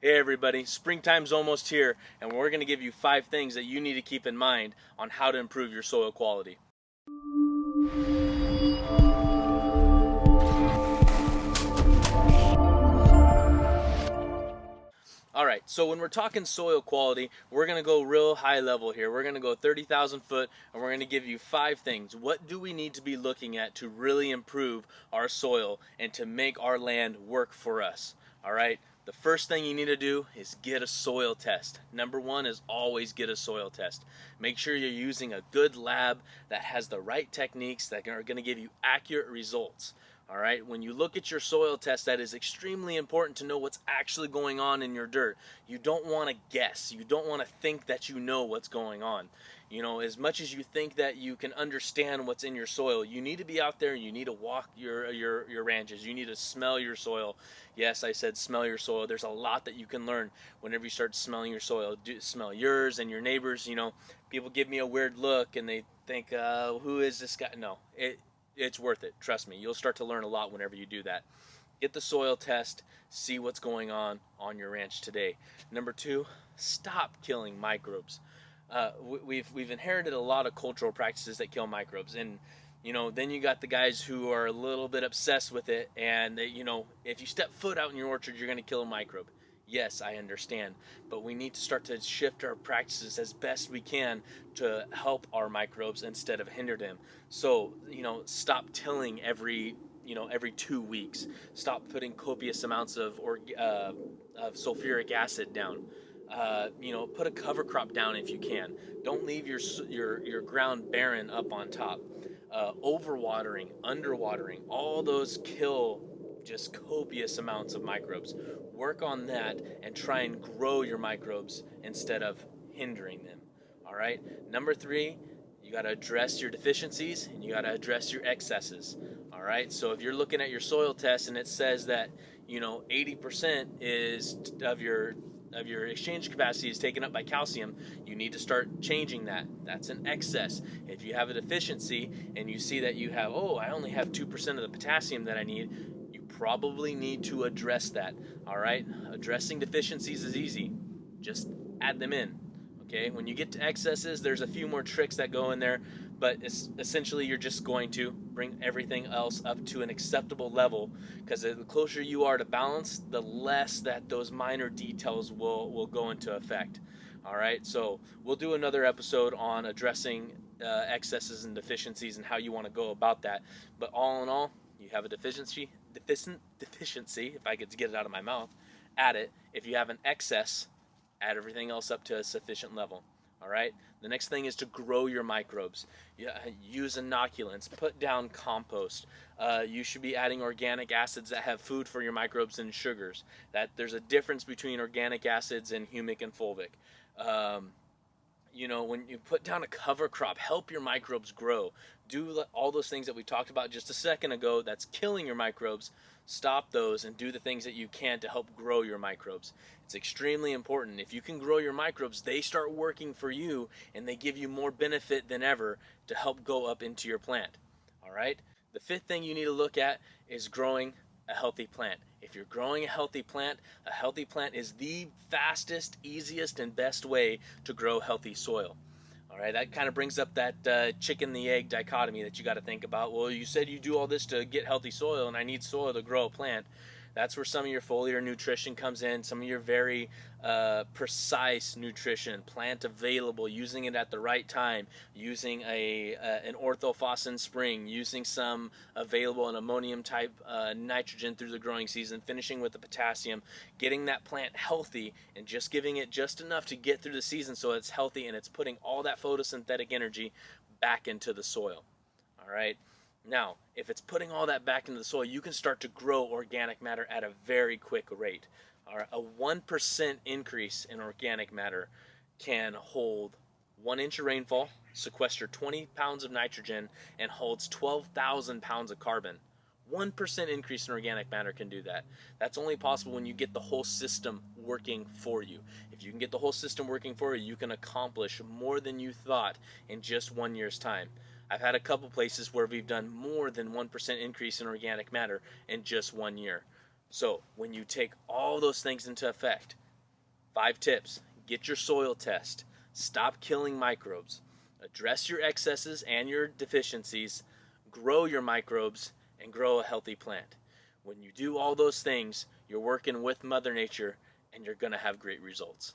Hey everybody, springtime's almost here, and we're going to give you 5 things that you need to keep in mind on how to improve your soil quality. Alright, so when we're talking soil quality, we're going to go real high level here. We're going to go 30,000 foot, and we're going to give you 5 things. What do we need to be looking at to really improve our soil and to make our land work for us? Alright, the first thing you need to do is get a soil test. Number 1 is always get a soil test. Make sure you're using a good lab that has the right techniques that are going to give you accurate results. Alright, when you look at your soil test, that is extremely important to know what's actually going on in your dirt. You don't want to guess. You don't want to think that you know what's going on. You know, as much as you think that you can understand what's in your soil, you need to be out there and you need to walk your ranches. You need to smell your soil. Yes, I said smell your soil. There's a lot that you can learn whenever you start smelling your soil. Smell yours and your neighbors. You know, people give me a weird look and they think, who is this guy? No, it's worth it. Trust me. You'll start to learn a lot whenever you do that. Get the soil test. See what's going on your ranch today. Number 2, stop killing microbes. We've inherited a lot of cultural practices that kill microbes, and you know, then you got the guys who are a little bit obsessed with it, and they, you know, if you step foot out in your orchard, you're going to kill a microbe. Yes, I understand, but we need to start to shift our practices as best we can to help our microbes instead of hinder them. So, you know, stop tilling every 2 weeks. Stop putting copious amounts of sulfuric acid down. You know, put a cover crop down if you can. Don't leave your ground barren up on top. Overwatering, underwatering, all those kill just copious amounts of microbes. Work on that and try and grow your microbes instead of hindering them. All right. Number 3, you got to address your deficiencies and you got to address your excesses. All right. So if you're looking at your soil test and it says that, you know, 80% is of your exchange capacity is taken up by calcium, you need to start changing that. That's an excess. If you have a deficiency and you see that you have, oh, I only have 2% of the potassium that I need, you probably need to address that. All right? Addressing deficiencies is easy. Just add them in. Okay? When you get to excesses, there's a few more tricks that go in there, but it's essentially you're just going to bring everything else up to an acceptable level, because the closer you are to balance, the less that those minor details will go into effect. All right, so we'll do another episode on addressing excesses and deficiencies and how you want to go about that. But all in all, you have a deficiency, if I could get it out of my mouth, add it. If you have an excess, add everything else up to a sufficient level. All right. The next thing is to grow your microbes. Use inoculants. Put down compost. You should be adding organic acids that have food for your microbes and sugars. That there's a difference between organic acids and humic and fulvic. You know, when you put down a cover crop, help your microbes grow. Do all those things that we talked about just a second ago that's killing your microbes. Stop those and do the things that you can to help grow your microbes. It's extremely important. If you can grow your microbes, they start working for you and they give you more benefit than ever to help go up into your plant. All right? The 5th thing you need to look at is growing a healthy plant. If you're growing a healthy plant is the fastest, easiest, and best way to grow healthy soil. All right, that kind of brings up that chicken the egg dichotomy that you got to think about. Well, you said you do all this to get healthy soil, and I need soil to grow a plant. That's where some of your foliar nutrition comes in, some of your very precise nutrition, plant available, using it at the right time, using an orthophos in spring, using some available an ammonium type nitrogen through the growing season, finishing with the potassium, getting that plant healthy and just giving it just enough to get through the season so it's healthy and it's putting all that photosynthetic energy back into the soil. All right. Now, if it's putting all that back into the soil, you can start to grow organic matter at a very quick rate. All right, a 1% increase in organic matter can hold 1 inch of rainfall, sequester 20 pounds of nitrogen, and holds 12,000 pounds of carbon. 1% increase in organic matter can do that. That's only possible when you get the whole system working for you. If you can get the whole system working for you, you can accomplish more than you thought in just 1 year's time. I've had a couple places where we've done more than 1% increase in organic matter in just 1 year. So when you take all those things into effect, 5 tips. Get your soil test. Stop killing microbes. Address your excesses and your deficiencies. Grow your microbes and grow a healthy plant. When you do all those things, you're working with Mother Nature and you're going to have great results.